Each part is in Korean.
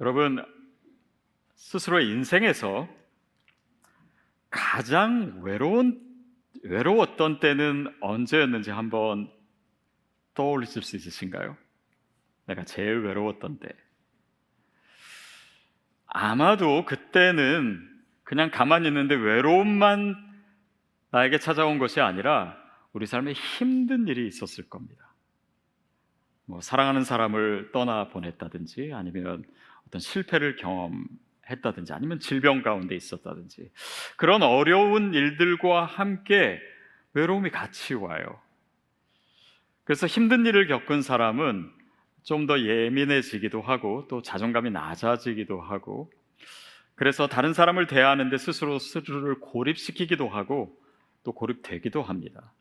여러분, 스스로의 인생에서 가장 외로웠던 때는 언제였는지 한번 떠올리실 수 있으신가요? 내가 제일 외로웠던 때. 아마도 그때는 그냥 가만히 있는데 외로움만 나에게 찾아온 것이 아니라 우리 삶에 힘든 일이 있었을 겁니다. 사랑하는 사람을 떠나 보냈다든지, 아니면 어떤 실패를 경험했다든지, 아니면 질병 가운데 있었다든지, 그런 어려운 일들과 함께 외로움이 같이 와요. 그래서 힘든 일을 겪은 사람은 좀 더 예민해지기도 하고, 또 자존감이 낮아지기도 하고, 그래서 다른 사람을 대하는데 스스로를 고립시키기도 하고, 또 고립되기도 합니다.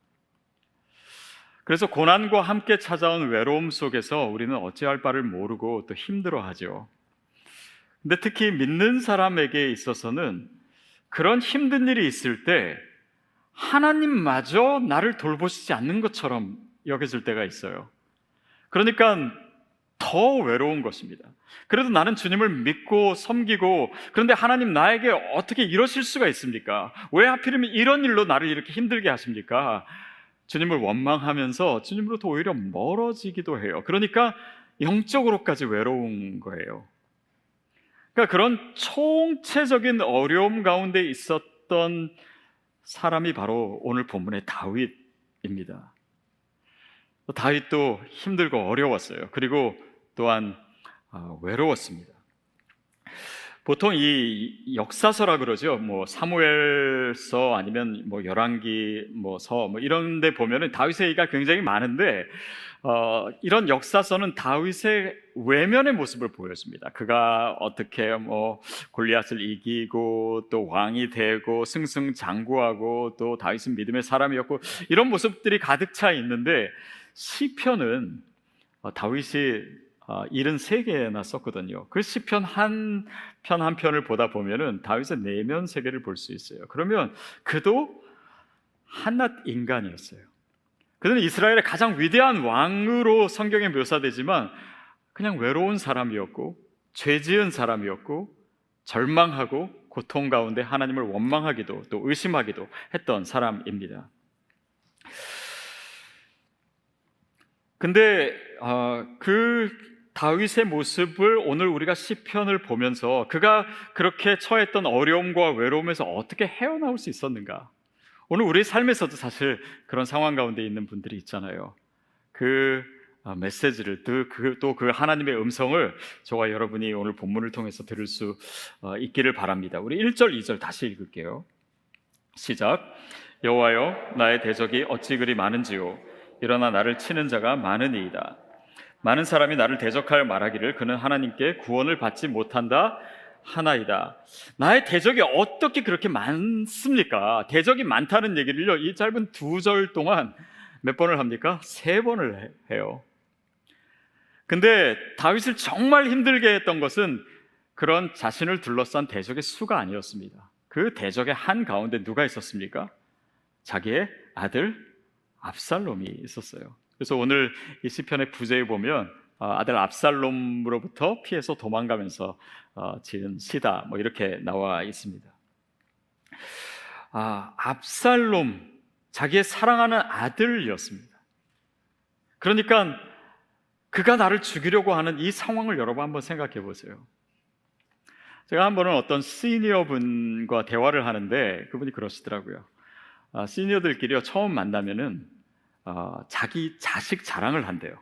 그래서 고난과 함께 찾아온 외로움 속에서 우리는 어찌할 바를 모르고 또 힘들어하죠. 근데 특히 믿는 사람에게 있어서는 그런 힘든 일이 있을 때 하나님마저 나를 돌보시지 않는 것처럼 여겨질 때가 있어요. 그러니까 더 외로운 것입니다. 그래도 나는 주님을 믿고 섬기고, 그런데 하나님 나에게 어떻게 이러실 수가 있습니까? 왜 하필이면 이런 일로 나를 이렇게 힘들게 하십니까? 주님을 원망하면서 주님으로부터 오히려 멀어지기도 해요. 그러니까 영적으로까지 외로운 거예요. 그러니까 그런 총체적인 어려움 가운데 있었던 사람이 바로 오늘 본문의 다윗입니다. 다윗도 힘들고 어려웠어요. 그리고 또한 외로웠습니다. 보통 이 역사서라 그러죠. 사무엘서, 아니면 열왕기, 서 이런 데 보면은 다윗의 얘기가 굉장히 많은데, 이런 역사서는 다윗의 외면의 모습을 보여줍니다. 그가 어떻게 골리앗을 이기고 또 왕이 되고 승승장구하고, 또 다윗은 믿음의 사람이었고, 이런 모습들이 가득 차 있는데, 시편은 다윗이 73개나 썼거든요. 그 시편 한 편 한 편을 보다 보면은 다윗의 내면 세계를 볼 수 있어요. 그러면 그도 한낱 인간이었어요. 그는 이스라엘의 가장 위대한 왕으로 성경에 묘사되지만 그냥 외로운 사람이었고, 죄 지은 사람이었고, 절망하고 고통 가운데 하나님을 원망하기도 또 의심하기도 했던 사람입니다. 근데 그 다윗의 모습을 오늘 우리가 시편을 보면서 그가 그렇게 처했던 어려움과 외로움에서 어떻게 헤어나올 수 있었는가? 오늘 우리 삶에서도 사실 그런 상황 가운데 있는 분들이 있잖아요. 그 메시지를, 또 그 하나님의 음성을 저와 여러분이 오늘 본문을 통해서 들을 수 있기를 바랍니다. 우리 1절, 2절 다시 읽을게요. 시작. 여호와여, 나의 대적이 어찌 그리 많은지요. 일어나 나를 치는 자가 많으니이다. 많은 사람이 나를 대적하여 말하기를 그는 하나님께 구원을 받지 못한다 하나이다. 나의 대적이 어떻게 그렇게 많습니까? 대적이 많다는 얘기를요, 이 짧은 2절 동안 몇 번을 합니까? 3번을 해요. 근데 다윗을 정말 힘들게 했던 것은 그런 자신을 둘러싼 대적의 수가 아니었습니다. 그 대적의 한 가운데 누가 있었습니까? 자기의 아들 압살롬이 있었어요. 그래서 오늘 이 시편의 부제에 보면 아들 압살롬으로부터 피해서 도망가면서 지은 시다, 이렇게 나와 있습니다. 압살롬, 자기의 사랑하는 아들이었습니다. 그러니까 그가 나를 죽이려고 하는 이 상황을 여러분 한번 생각해 보세요. 제가 한 번은 어떤 시니어 분과 대화를 하는데 그분이 그러시더라고요. 시니어들끼리 처음 만나면은 자기 자식 자랑을 한대요.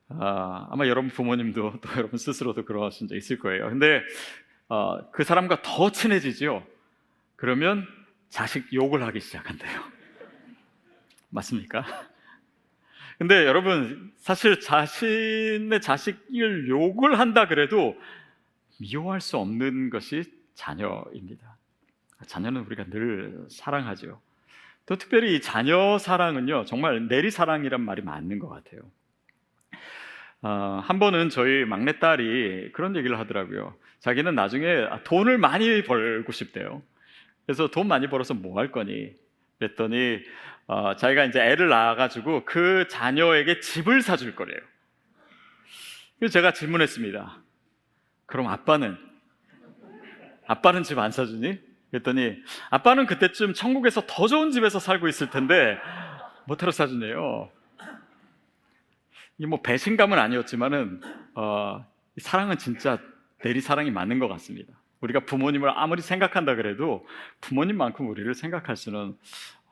아마 여러분 부모님도 또 여러분 스스로도 그러신 적 있을 거예요. 근데 그 사람과 더 친해지죠. 그러면 자식 욕을 하기 시작한대요. 맞습니까? 근데 여러분, 사실 자신의 자식을 욕을 한다 그래도 미워할 수 없는 것이 자녀입니다. 자녀는 우리가 늘 사랑하죠. 또 특별히 이 자녀 사랑은요, 정말 내리사랑이란 말이 맞는 것 같아요. 한 번은 저희 막내딸이 그런 얘기를 하더라고요. 자기는 나중에 돈을 많이 벌고 싶대요. 그래서 돈 많이 벌어서 뭐 할 거니? 그랬더니 자기가 이제 애를 낳아가지고 그 자녀에게 집을 사줄 거래요. 그래서 제가 질문했습니다. 그럼 아빠는 집 안 사주니? 그랬더니 아빠는 그때쯤 천국에서 더 좋은 집에서 살고 있을 텐데 못하러 사주네요. 이 뭐 배신감은 아니었지만은 사랑은 진짜 내리 사랑이 맞는 것 같습니다. 우리가 부모님을 아무리 생각한다 그래도 부모님만큼 우리를 생각할 수는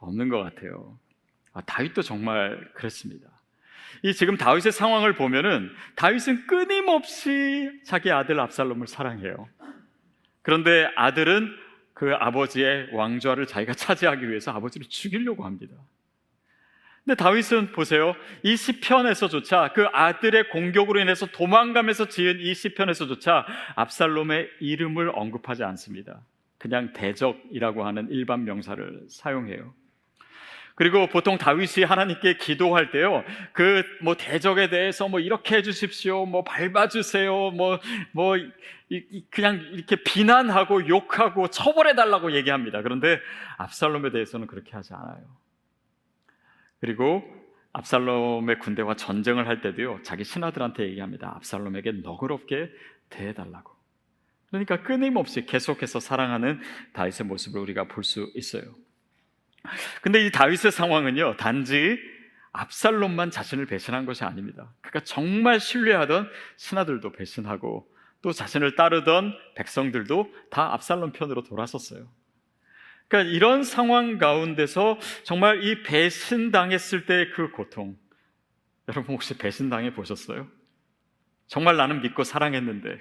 없는 것 같아요. 다윗도 정말 그랬습니다. 이 지금 다윗의 상황을 보면은 다윗은 끊임없이 자기 아들 압살롬을 사랑해요. 그런데 아들은 그 아버지의 왕좌를 자기가 차지하기 위해서 아버지를 죽이려고 합니다. 근데 다윗은 보세요. 이 시편에서조차 그 아들의 공격으로 인해서 도망가면서 지은 이 시편에서조차 압살롬의 이름을 언급하지 않습니다. 그냥 대적이라고 하는 일반 명사를 사용해요. 그리고 보통 다윗이 하나님께 기도할 때요, 그 뭐 대적에 대해서 뭐 이렇게 해주십시오, 뭐 밟아주세요, 그냥 이렇게 비난하고 욕하고 처벌해달라고 얘기합니다. 그런데 압살롬에 대해서는 그렇게 하지 않아요. 그리고 압살롬의 군대와 전쟁을 할 때도요, 자기 신하들한테 얘기합니다. 압살롬에게 너그럽게 대해달라고. 그러니까 끊임없이 계속해서 사랑하는 다윗의 모습을 우리가 볼 수 있어요. 근데 이 다윗의 상황은요, 단지 압살롬만 자신을 배신한 것이 아닙니다. 그가 정말 신뢰하던 신하들도 배신하고 또 자신을 따르던 백성들도 다 압살롬 편으로 돌아섰어요. 그러니까 이런 상황 가운데서 정말 이 배신당했을 때의 그 고통, 여러분 혹시 배신당해 보셨어요? 정말 나는 믿고 사랑했는데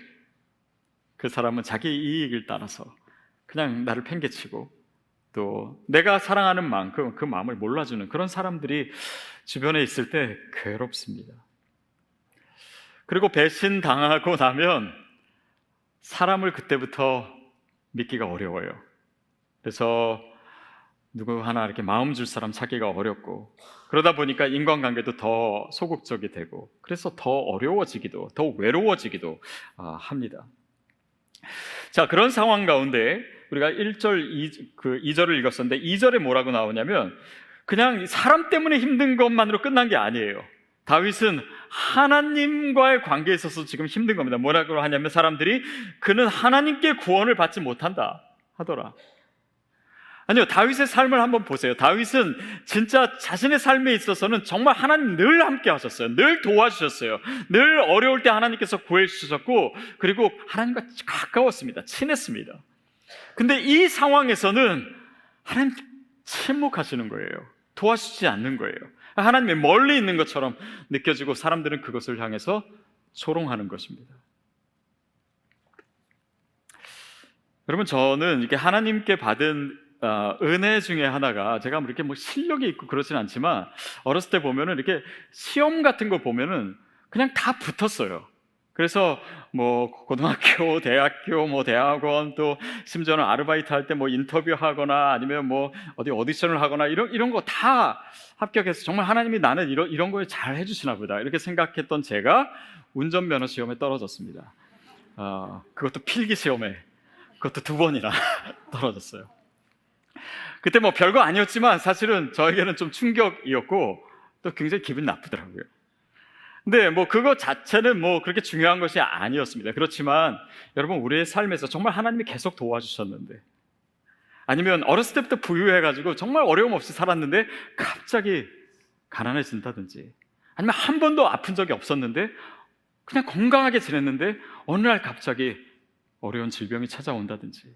그 사람은 자기 이익을 따라서 그냥 나를 팽개치고 또 내가 사랑하는 만큼 그 마음을 몰라주는 그런 사람들이 주변에 있을 때 괴롭습니다. 그리고 배신당하고 나면 사람을 그때부터 믿기가 어려워요. 그래서 누구 하나 이렇게 마음 줄 사람 찾기가 어렵고, 그러다 보니까 인간관계도 더 소극적이 되고, 그래서 더 어려워지기도, 더 외로워지기도 합니다. 자, 그런 상황 가운데 우리가 1절, 2절을 읽었었는데 2절에 뭐라고 나오냐면 그냥 사람 때문에 힘든 것만으로 끝난 게 아니에요. 다윗은 하나님과의 관계에 있어서 지금 힘든 겁니다. 뭐라고 하냐면 사람들이 그는 하나님께 구원을 받지 못한다 하더라. 아니요, 다윗의 삶을 한번 보세요. 다윗은 진짜 자신의 삶에 있어서는 정말 하나님 늘 함께 하셨어요. 늘 도와주셨어요. 늘 어려울 때 하나님께서 구해주셨고, 그리고 하나님과 가까웠습니다. 친했습니다. 근데 이 상황에서는 하나님 침묵하시는 거예요. 도와주지 않는 거예요. 하나님이 멀리 있는 것처럼 느껴지고 사람들은 그것을 향해서 조롱하는 것입니다. 여러분, 저는 이렇게 하나님께 받은 은혜 중에 하나가, 제가 이렇게 뭐 실력이 있고 그러진 않지만 어렸을 때 보면은 이렇게 시험 같은 거 보면은 그냥 다 붙었어요. 그래서 뭐 고등학교, 대학교, 뭐 대학원, 또 심지어는 아르바이트 할 때 뭐 인터뷰하거나 아니면 뭐 어디 오디션을 하거나 이런 거 다 합격해서 정말 하나님이 나는 이런 거에 잘 해주시나 보다 이렇게 생각했던 제가 운전면허 시험에 떨어졌습니다. 그것도 필기 시험에, 그것도 2번이나 떨어졌어요. 그때 뭐 별거 아니었지만 사실은 저에게는 좀 충격이었고 또 굉장히 기분이 나쁘더라고요. 근데 뭐 그거 자체는 뭐 그렇게 중요한 것이 아니었습니다. 그렇지만 여러분, 우리의 삶에서 정말 하나님이 계속 도와주셨는데, 아니면 어렸을 때부터 부유해가지고 정말 어려움 없이 살았는데 갑자기 가난해진다든지, 아니면 한 번도 아픈 적이 없었는데 그냥 건강하게 지냈는데 어느 날 갑자기 어려운 질병이 찾아온다든지,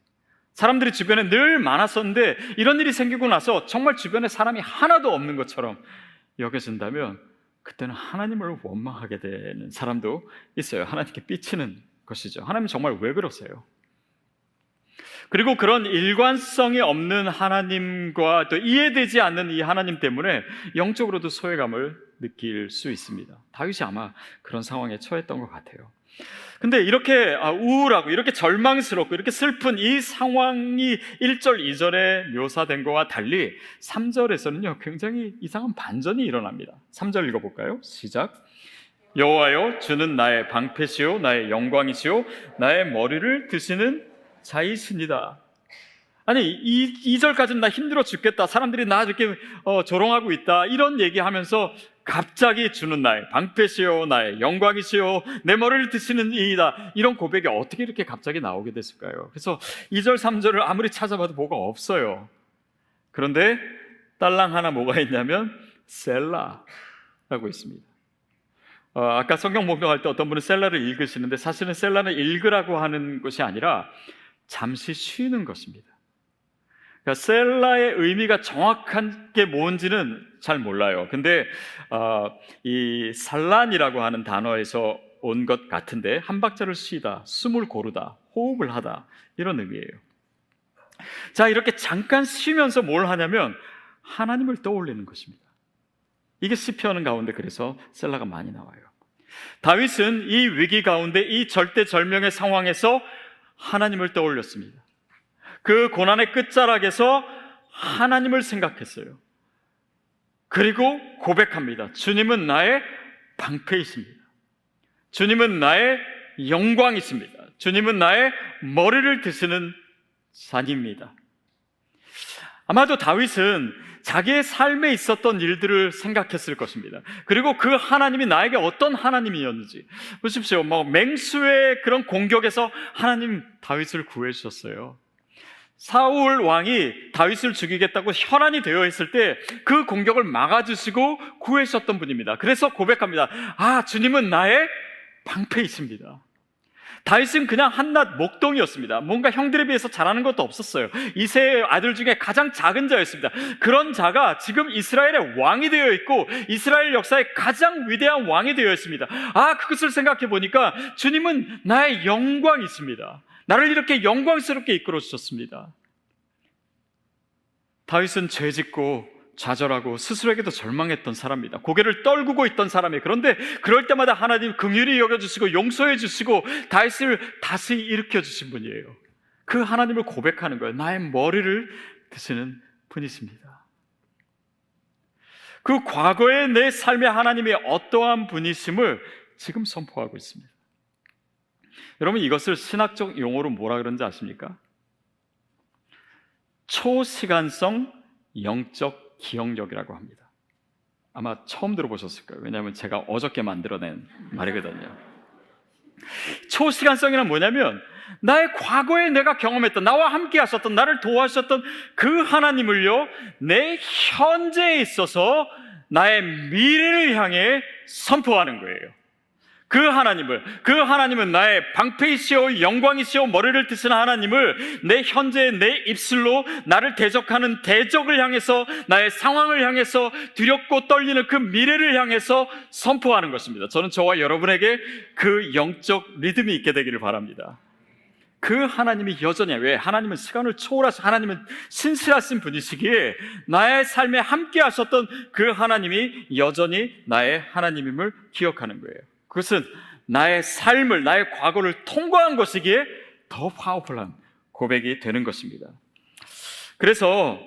사람들이 주변에 늘 많았었는데 이런 일이 생기고 나서 정말 주변에 사람이 하나도 없는 것처럼 여겨진다면 그때는 하나님을 원망하게 되는 사람도 있어요. 하나님께 삐치는 것이죠. 하나님 정말 왜 그러세요? 그리고 그런 일관성이 없는 하나님과 또 이해되지 않는 이 하나님 때문에 영적으로도 소외감을 느낄 수 있습니다. 다윗이 아마 그런 상황에 처했던 것 같아요. 근데 이렇게 우울하고 이렇게 절망스럽고 이렇게 슬픈 이 상황이 1절, 2절에 묘사된 것과 달리 3절에서는요 굉장히 이상한 반전이 일어납니다. 3절 읽어볼까요? 시작. 여호와여, 주는 나의 방패시오 나의 영광이시오 나의 머리를 드시는 자이십니다. 아니 2절까지는 나 힘들어 죽겠다, 사람들이 나 이렇게 조롱하고 있다, 이런 얘기하면서 갑자기 주는 나의 방패시요 나의 영광이시요 내 머리를 드시는 이이다, 이런 고백이 어떻게 이렇게 갑자기 나오게 됐을까요? 그래서 2절 3절을 아무리 찾아봐도 뭐가 없어요. 그런데 딸랑 하나 뭐가 있냐면 셀라라고 있습니다. 아까 성경 목록할 때 어떤 분은 셀라를 읽으시는데, 사실은 셀라는 읽으라고 하는 것이 아니라 잠시 쉬는 것입니다. 그러니까 셀라의 의미가 정확한 게 뭔지는 잘 몰라요. 근데 이 산란이라고 하는 단어에서 온 것 같은데, 한 박자를 쉬다, 숨을 고르다, 호흡을 하다, 이런 의미예요. 자, 이렇게 잠깐 쉬면서 뭘 하냐면 하나님을 떠올리는 것입니다. 이게 시편 가운데 그래서 셀라가 많이 나와요. 다윗은 이 위기 가운데, 이 절대절명의 상황에서 하나님을 떠올렸습니다. 그 고난의 끝자락에서 하나님을 생각했어요. 그리고 고백합니다. 주님은 나의 방패이십니다. 주님은 나의 영광이십니다. 주님은 나의 머리를 드시는 산입니다. 아마도 다윗은 자기의 삶에 있었던 일들을 생각했을 것입니다. 그리고 그 하나님이 나에게 어떤 하나님이었는지. 보십시오. 맹수의 그런 공격에서 하나님 다윗을 구해 주셨어요. 사울 왕이 다윗을 죽이겠다고 혈안이 되어 있을 때 그 공격을 막아주시고 구해주셨던 분입니다. 그래서 고백합니다. 주님은 나의 방패이십니다. 다윗은 그냥 한낱 목동이었습니다. 뭔가 형들에 비해서 잘하는 것도 없었어요. 이세의 아들 중에 가장 작은 자였습니다. 그런 자가 지금 이스라엘의 왕이 되어 있고 이스라엘 역사의 가장 위대한 왕이 되어 있습니다. 그것을 생각해 보니까 주님은 나의 영광이십니다. 나를 이렇게 영광스럽게 이끌어 주셨습니다. 다윗은 죄짓고 좌절하고 스스로에게도 절망했던 사람입니다. 고개를 떨구고 있던 사람이에요. 그런데 그럴 때마다 하나님 긍휼히 여겨주시고 용서해 주시고 다윗을 다시 일으켜 주신 분이에요. 그 하나님을 고백하는 거예요. 나의 머리를 드시는 분이십니다. 그 과거의 내 삶의 하나님이 어떠한 분이심을 지금 선포하고 있습니다. 여러분, 이것을 신학적 용어로 뭐라 그러는지 아십니까? 초시간성 영적 기억력이라고 합니다. 아마 처음 들어보셨을 거예요. 왜냐하면 제가 어저께 만들어낸 말이거든요. 초시간성이란 뭐냐면 나의 과거에 내가 경험했던, 나와 함께 하셨던, 나를 도와주셨던 그 하나님을요, 내 현재에 있어서 나의 미래를 향해 선포하는 거예요. 그 하나님은 나의 방패이시오 영광이시오 머리를 드시는 하나님을 내 현재 내 입술로 나를 대적하는 대적을 향해서, 나의 상황을 향해서, 두렵고 떨리는 그 미래를 향해서 선포하는 것입니다. 저는 저와 여러분에게 그 영적 리듬이 있게 되기를 바랍니다. 그 하나님이 여전히, 왜? 하나님은 시간을 초월하신, 하나님은 신실하신 분이시기에 나의 삶에 함께 하셨던 그 하나님이 여전히 나의 하나님임을 기억하는 거예요. 그것은 나의 삶을, 나의 과거를 통과한 것이기에 더 파워풀한 고백이 되는 것입니다. 그래서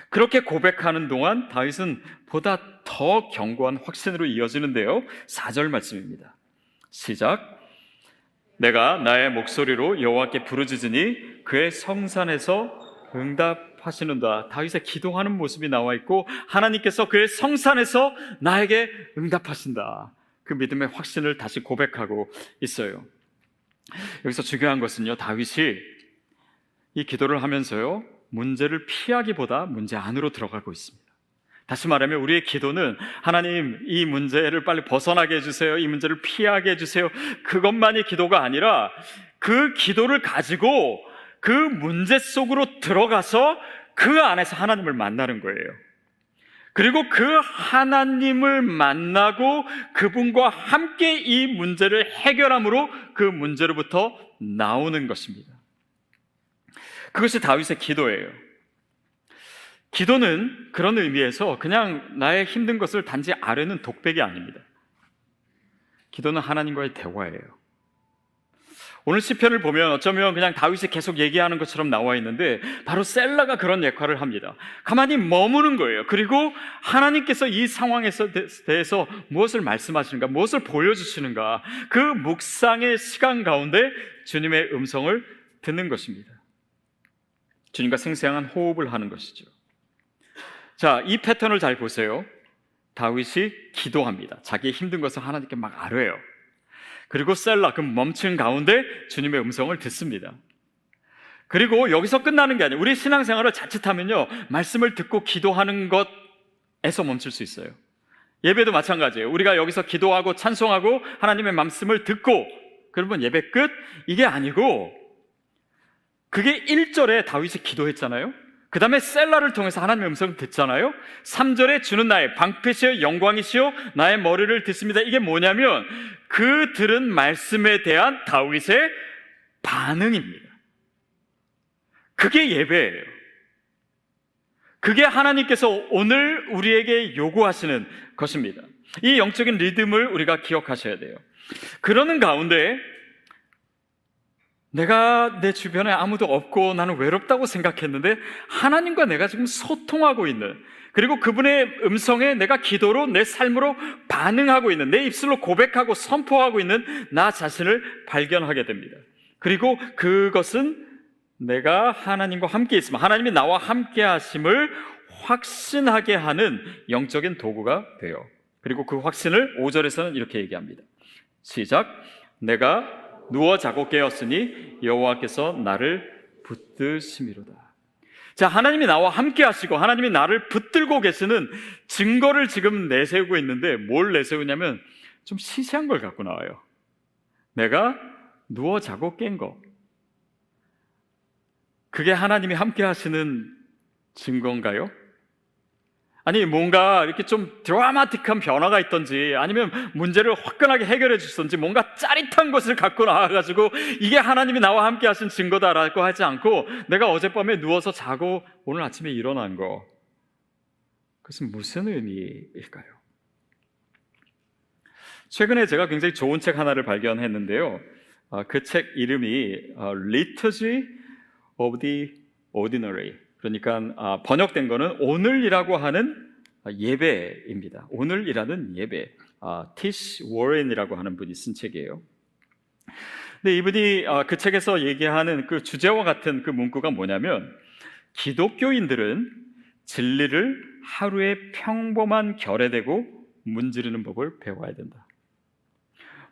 그렇게 고백하는 동안 다윗은 보다 더 견고한 확신으로 이어지는데요. 4절 말씀입니다. 시작. 내가 나의 목소리로 여호와께 부르짖으니 그의 성산에서 응답하시는다. 다윗의 기도하는 모습이 나와 있고 하나님께서 그의 성산에서 나에게 응답하신다. 그 믿음의 확신을 다시 고백하고 있어요. 여기서 중요한 것은요, 다윗이 이 기도를 하면서요, 문제를 피하기보다 문제 안으로 들어가고 있습니다. 다시 말하면 우리의 기도는 하나님 이 문제를 빨리 벗어나게 해주세요, 이 문제를 피하게 해주세요, 그것만이 기도가 아니라 그 기도를 가지고 그 문제 속으로 들어가서 그 안에서 하나님을 만나는 거예요. 그리고 그 하나님을 만나고 그분과 함께 이 문제를 해결함으로 그 문제로부터 나오는 것입니다. 그것이 다윗의 기도예요. 기도는 그런 의미에서 그냥 나의 힘든 것을 단지 아뢰는 독백이 아닙니다. 기도는 하나님과의 대화예요. 오늘 시편을 보면 어쩌면 그냥 다윗이 계속 얘기하는 것처럼 나와 있는데 바로 셀라가 그런 역할을 합니다. 가만히 머무는 거예요. 그리고 하나님께서 이 상황에 대해서 무엇을 말씀하시는가, 무엇을 보여주시는가, 그 묵상의 시간 가운데 주님의 음성을 듣는 것입니다. 주님과 생생한 호흡을 하는 것이죠. 자, 이 패턴을 잘 보세요. 다윗이 기도합니다. 자기의 힘든 것을 하나님께 막 아뢰요. 그리고 셀라, 그 멈춘 가운데 주님의 음성을 듣습니다. 그리고 여기서 끝나는 게 아니에요. 우리 신앙생활을 자칫하면요, 말씀을 듣고 기도하는 것에서 멈출 수 있어요. 예배도 마찬가지예요. 우리가 여기서 기도하고 찬송하고 하나님의 말씀을 듣고 그러면 예배 끝? 이게 아니고, 그게 1절에 다윗이 기도했잖아요. 그 다음에 셀라를 통해서 하나님의 음성을 듣잖아요. 3절에 주는 나의 방패시여 영광이시여 나의 머리를 듣습니다. 이게 뭐냐면 그 들은 말씀에 대한 다윗의 반응입니다. 그게 예배예요. 그게 하나님께서 오늘 우리에게 요구하시는 것입니다. 이 영적인 리듬을 우리가 기억하셔야 돼요. 그러는 가운데 내가 내 주변에 아무도 없고 나는 외롭다고 생각했는데 하나님과 내가 지금 소통하고 있는, 그리고 그분의 음성에 내가 기도로 내 삶으로 반응하고 있는, 내 입술로 고백하고 선포하고 있는 나 자신을 발견하게 됩니다. 그리고 그것은 내가 하나님과 함께 있으면 하나님이 나와 함께 하심을 확신하게 하는 영적인 도구가 돼요. 그리고 그 확신을 5절에서는 이렇게 얘기합니다. 시작. 내가 누워 자고 깨었으니 여호와께서 나를 붙드심이로다. 자, 하나님이 나와 함께 하시고 하나님이 나를 붙들고 계시는 증거를 지금 내세우고 있는데 뭘 내세우냐면 좀 시시한 걸 갖고 나와요. 내가 누워 자고 깬 거, 그게 하나님이 함께 하시는 증거인가요? 아니, 뭔가 이렇게 좀 드라마틱한 변화가 있던지 아니면 문제를 화끈하게 해결해 주시던지 뭔가 짜릿한 것을 갖고 나와가지고 이게 하나님이 나와 함께 하신 증거다라고 하지 않고 내가 어젯밤에 누워서 자고 오늘 아침에 일어난 거, 그것은 무슨 의미일까요? 최근에 제가 굉장히 좋은 책 하나를 발견했는데요. 그 책 이름이 Liturgy of the Ordinary, 그러니까 번역된 거는 오늘이라고 하는 예배입니다. 오늘이라는 예배. 티시 워렌이라고 하는 분이 쓴 책이에요. 근데 이분이 그 책에서 얘기하는 그 주제와 같은 그 문구가 뭐냐면, 기독교인들은 진리를 하루의 평범한 결에 대고 문지르는 법을 배워야 된다.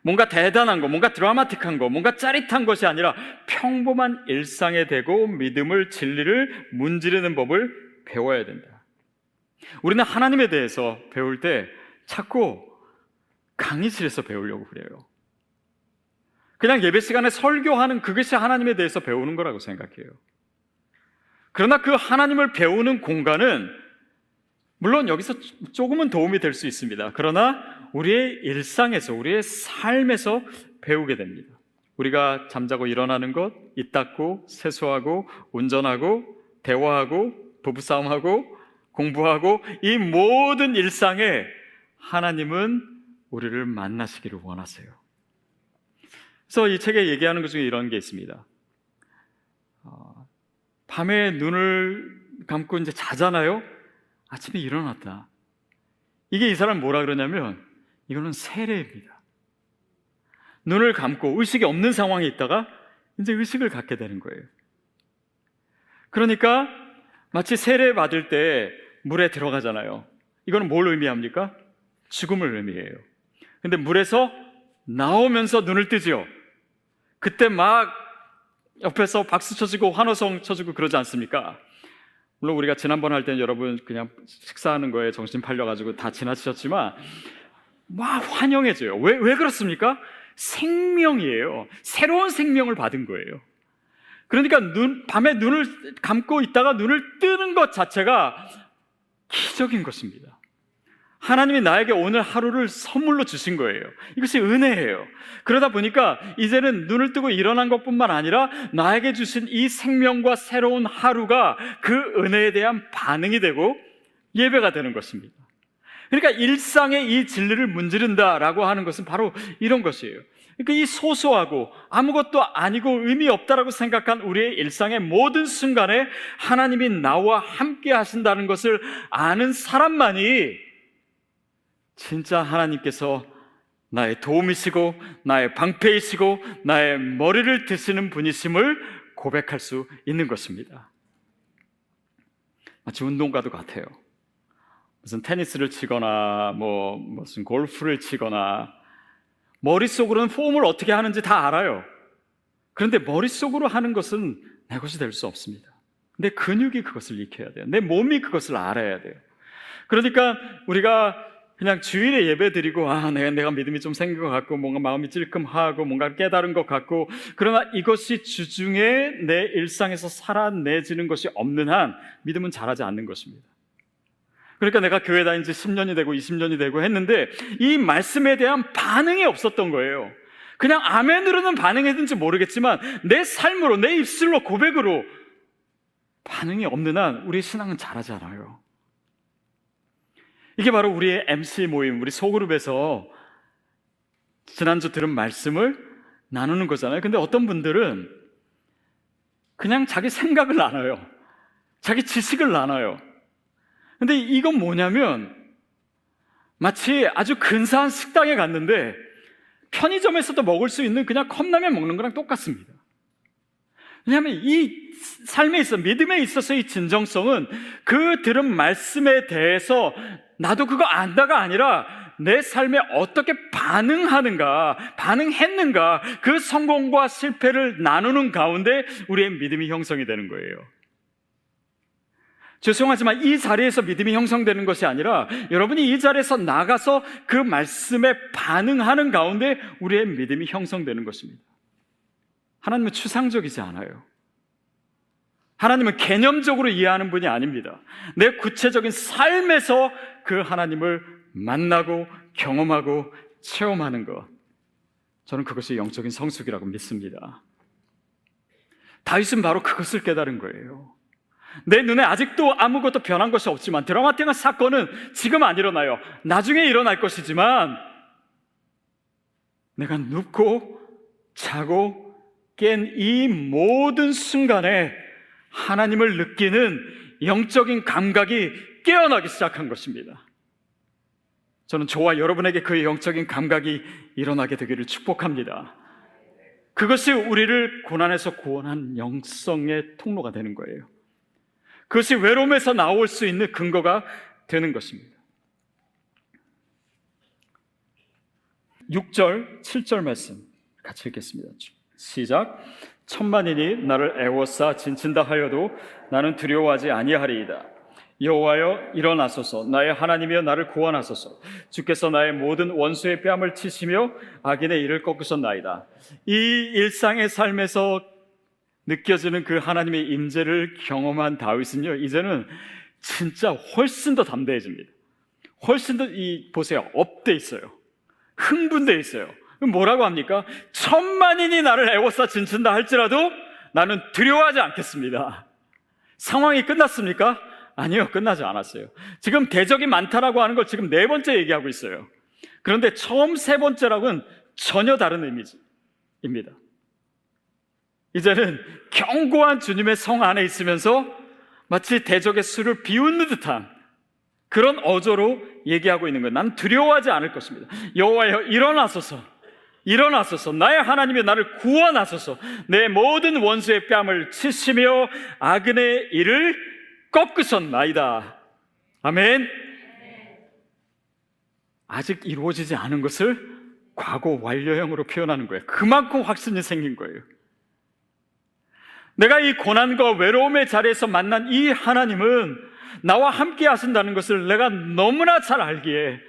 뭔가 대단한 거, 뭔가 드라마틱한 거, 뭔가 짜릿한 것이 아니라 평범한 일상에 대고 믿음을, 진리를 문지르는 법을 배워야 된다. 우리는 하나님에 대해서 배울 때 자꾸 강의실에서 배우려고 그래요. 그냥 예배 시간에 설교하는 그것이 하나님에 대해서 배우는 거라고 생각해요. 그러나 그 하나님을 배우는 공간은 물론 여기서 조금은 도움이 될 수 있습니다. 그러나 우리의 일상에서, 우리의 삶에서 배우게 됩니다. 우리가 잠자고 일어나는 것, 입 닫고 세수하고 운전하고 대화하고 부부싸움하고 공부하고 이 모든 일상에 하나님은 우리를 만나시기를 원하세요. 그래서 이 책에 얘기하는 것 중에 이런 게 있습니다. 밤에 눈을 감고 이제 자잖아요. 아침에 일어났다. 이게 이 사람 뭐라 그러냐면 이거는 세례입니다. 눈을 감고 의식이 없는 상황에 있다가 이제 의식을 갖게 되는 거예요. 그러니까 마치 세례 받을 때 물에 들어가잖아요. 이거는 뭘 의미합니까? 죽음을 의미해요. 근데 물에서 나오면서 눈을 뜨지요. 그때 막 옆에서 박수 쳐주고 환호성 쳐주고 그러지 않습니까? 물론 우리가 지난번 할 때는 여러분 그냥 식사하는 거에 정신 팔려가지고 다 지나치셨지만 막 환영해줘요. 왜 그렇습니까? 생명이에요. 새로운 생명을 받은 거예요. 그러니까 밤에 눈을 감고 있다가 눈을 뜨는 것 자체가 기적인 것입니다. 하나님이 나에게 오늘 하루를 선물로 주신 거예요. 이것이 은혜예요. 그러다 보니까 이제는 눈을 뜨고 일어난 것뿐만 아니라 나에게 주신 이 생명과 새로운 하루가 그 은혜에 대한 반응이 되고 예배가 되는 것입니다. 그러니까 일상의 이 진리를 문지른다라고 하는 것은 바로 이런 것이에요. 그러니까 이 소소하고 아무것도 아니고 의미 없다라고 생각한 우리의 일상의 모든 순간에 하나님이 나와 함께 하신다는 것을 아는 사람만이 진짜 하나님께서 나의 도움이시고 나의 방패이시고 나의 머리를 드시는 분이심을 고백할 수 있는 것입니다. 마치 운동과도 같아요. 무슨 테니스를 치거나 무슨 골프를 치거나 머릿속으로는 폼을 어떻게 하는지 다 알아요. 그런데 머릿속으로 하는 것은 내 것이 될 수 없습니다. 내 근육이 그것을 익혀야 돼요. 내 몸이 그것을 알아야 돼요. 그러니까 우리가 그냥 주일에 예배 드리고 내가 믿음이 좀 생긴 것 같고 뭔가 마음이 찔끔하고 뭔가 깨달은 것 같고, 그러나 이것이 주중에 내 일상에서 살아내지는 것이 없는 한 믿음은 자라지 않는 것입니다. 그러니까 내가 교회 다닌 지 10년이 되고 20년이 되고 했는데 이 말씀에 대한 반응이 없었던 거예요. 그냥 아멘으로는 반응했는지 모르겠지만 내 삶으로, 내 입술로, 고백으로 반응이 없는 한 우리의 신앙은 자라지 않아요. 이게 바로 우리의 MC 모임, 우리 소그룹에서 지난주 들은 말씀을 나누는 거잖아요. 근데 어떤 분들은 그냥 자기 생각을 나눠요. 자기 지식을 나눠요. 근데 이건 뭐냐면 마치 아주 근사한 식당에 갔는데 편의점에서도 먹을 수 있는 그냥 컵라면 먹는 거랑 똑같습니다. 왜냐하면 이 삶에 있어, 믿음에 있어서 이 진정성은 그 들은 말씀에 대해서 나도 그거 안다가 아니라 내 삶에 어떻게 반응했는가, 그 성공과 실패를 나누는 가운데 우리의 믿음이 형성이 되는 거예요. 죄송하지만 이 자리에서 믿음이 형성되는 것이 아니라 여러분이 이 자리에서 나가서 그 말씀에 반응하는 가운데 우리의 믿음이 형성되는 것입니다. 하나님은 추상적이지 않아요. 하나님은 개념적으로 이해하는 분이 아닙니다. 내 구체적인 삶에서 그 하나님을 만나고 경험하고 체험하는 것, 저는 그것이 영적인 성숙이라고 믿습니다. 다윗은 바로 그것을 깨달은 거예요. 내 눈에 아직도 아무것도 변한 것이 없지만, 드라마틱한 사건은 지금 안 일어나요. 나중에 일어날 것이지만 내가 눕고 자고 깬 이 모든 순간에 하나님을 느끼는 영적인 감각이 깨어나기 시작한 것입니다. 저는 저와 여러분에게 그 영적인 감각이 일어나게 되기를 축복합니다. 그것이 우리를 고난에서 구원한 영성의 통로가 되는 거예요. 그것이 외로움에서 나올 수 있는 근거가 되는 것입니다. 6절, 7절 말씀 같이 읽겠습니다. 시작. 천만인이 나를 애워싸 진친다 하여도 나는 두려워하지 아니하리이다. 여호와여 일어나소서. 나의 하나님이여 나를 구원하소서. 주께서 나의 모든 원수의 뺨을 치시며 악인의 이를 꺾으셨나이다. 이 일상의 삶에서 느껴지는 그 하나님의 임재를 경험한 다윗은요, 이제는 진짜 훨씬 더 담대해집니다. 훨씬 더 보세요, 업돼 있어요. 흥분돼 있어요. 뭐라고 합니까? 천만인이 나를 애워싸 진친다 할지라도 나는 두려워하지 않겠습니다. 상황이 끝났습니까? 아니요, 끝나지 않았어요. 지금 대적이 많다라고 하는 걸 지금 4번째 얘기하고 있어요. 그런데 처음 3번째라고는 전혀 다른 의미입니다. 이제는 견고한 주님의 성 안에 있으면서 마치 대적의 수를 비웃는 듯한 그런 어조로 얘기하고 있는 거예요. 난 두려워하지 않을 것입니다. 여호와여 일어나소서. 나의 하나님이 나를 구원하소서. 내 모든 원수의 뺨을 치시며 악인의 이를 꺾으셨나이다. 아멘. 아직 이루어지지 않은 것을 과거 완료형으로 표현하는 거예요. 그만큼 확신이 생긴 거예요. 내가 이 고난과 외로움의 자리에서 만난 이 하나님은 나와 함께 하신다는 것을 내가 너무나 잘 알기에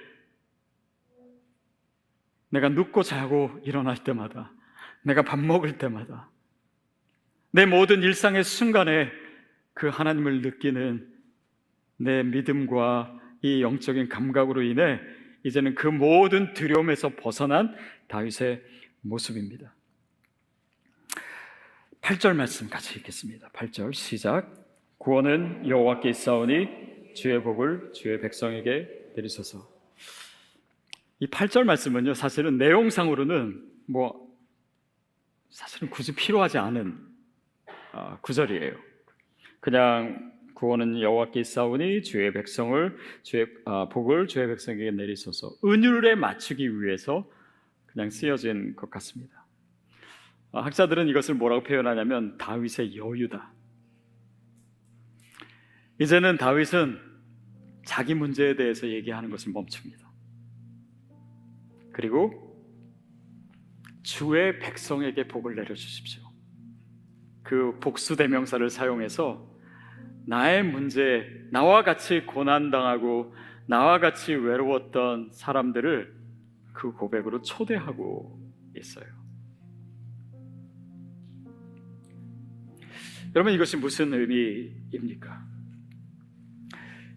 내가 눕고 자고 일어날 때마다, 내가 밥 먹을 때마다, 내 모든 일상의 순간에 그 하나님을 느끼는 내 믿음과 이 영적인 감각으로 인해 이제는 그 모든 두려움에서 벗어난 다윗의 모습입니다. 8절 말씀 같이 읽겠습니다. 8절 시작. 구원은 여호와께 있사오니 주의 복을 주의 백성에게 내리소서. 이 8절 말씀은요, 사실은 내용상으로는 사실은 굳이 필요하지 않은 구절이에요. 그냥 구원은 여호와께 있사오니 주의 백성을 복을 주의 백성에게 내리소서, 은율에 맞추기 위해서 그냥 쓰여진 것 같습니다. 학자들은 이것을 뭐라고 표현하냐면 다윗의 여유다. 이제는 다윗은 자기 문제에 대해서 얘기하는 것을 멈춥니다. 그리고 주의 백성에게 복을 내려주십시오. 그 복수대명사를 사용해서 나의 문제, 나와 같이 고난당하고 나와 같이 외로웠던 사람들을 그 고백으로 초대하고 있어요. 여러분, 이것이 무슨 의미입니까?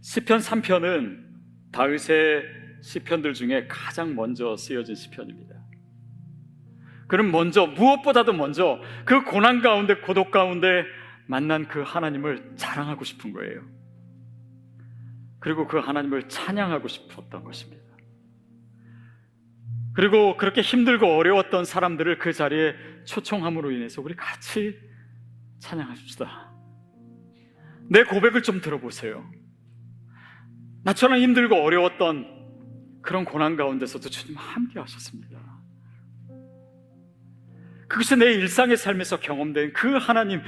시편 3편은 다윗의 시편들 중에 가장 먼저 쓰여진 시편입니다. 그는 무엇보다도 먼저 그 고난 가운데, 고독 가운데 만난 그 하나님을 자랑하고 싶은 거예요. 그리고 그 하나님을 찬양하고 싶었던 것입니다. 그리고 그렇게 힘들고 어려웠던 사람들을 그 자리에 초청함으로 인해서 우리 같이 찬양합시다. 내 고백을 좀 들어보세요. 나처럼 힘들고 어려웠던 그런 고난 가운데서도 주님 함께 하셨습니다. 그것이 내 일상의 삶에서 경험된 그 하나님,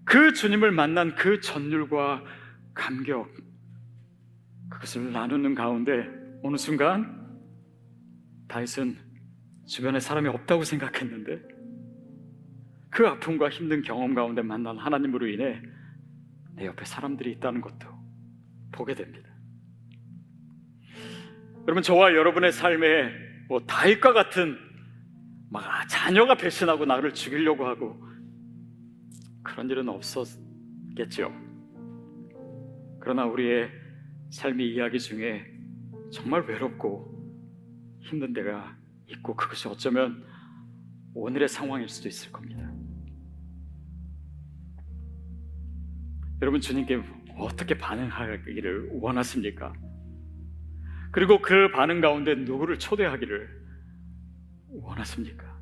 그 주님을 만난 그 전율과 감격, 그것을 나누는 가운데 어느 순간 다윗은 주변에 사람이 없다고 생각했는데 그 아픔과 힘든 경험 가운데 만난 하나님으로 인해 내 옆에 사람들이 있다는 것도 보게 됩니다. 여러분, 저와 여러분의 삶에 다윗과 같은 자녀가 배신하고 나를 죽이려고 하고 그런 일은 없었겠죠. 그러나 우리의 삶의 이야기 중에 정말 외롭고 힘든 데가 있고 그것이 어쩌면 오늘의 상황일 수도 있을 겁니다. 여러분, 주님께 어떻게 반응하기를 원하십니까? 그리고 그 반응 가운데 누구를 초대하기를 원하십니까?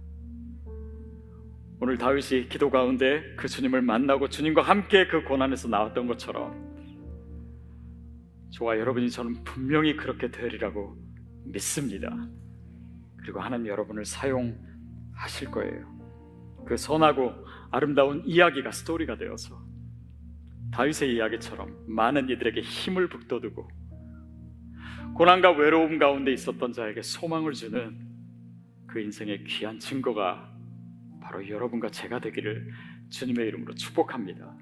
오늘 다윗이 기도 가운데 그 주님을 만나고 주님과 함께 그 고난에서 나왔던 것처럼 저와 여러분이 저는 분명히 그렇게 되리라고 믿습니다. 그리고 하나님 여러분을 사용하실 거예요. 그 선하고 아름다운 이야기가 스토리가 되어서 다윗의 이야기처럼 많은 이들에게 힘을 북돋우고 고난과 외로움 가운데 있었던 자에게 소망을 주는 그 인생의 귀한 증거가 바로 여러분과 제가 되기를 주님의 이름으로 축복합니다.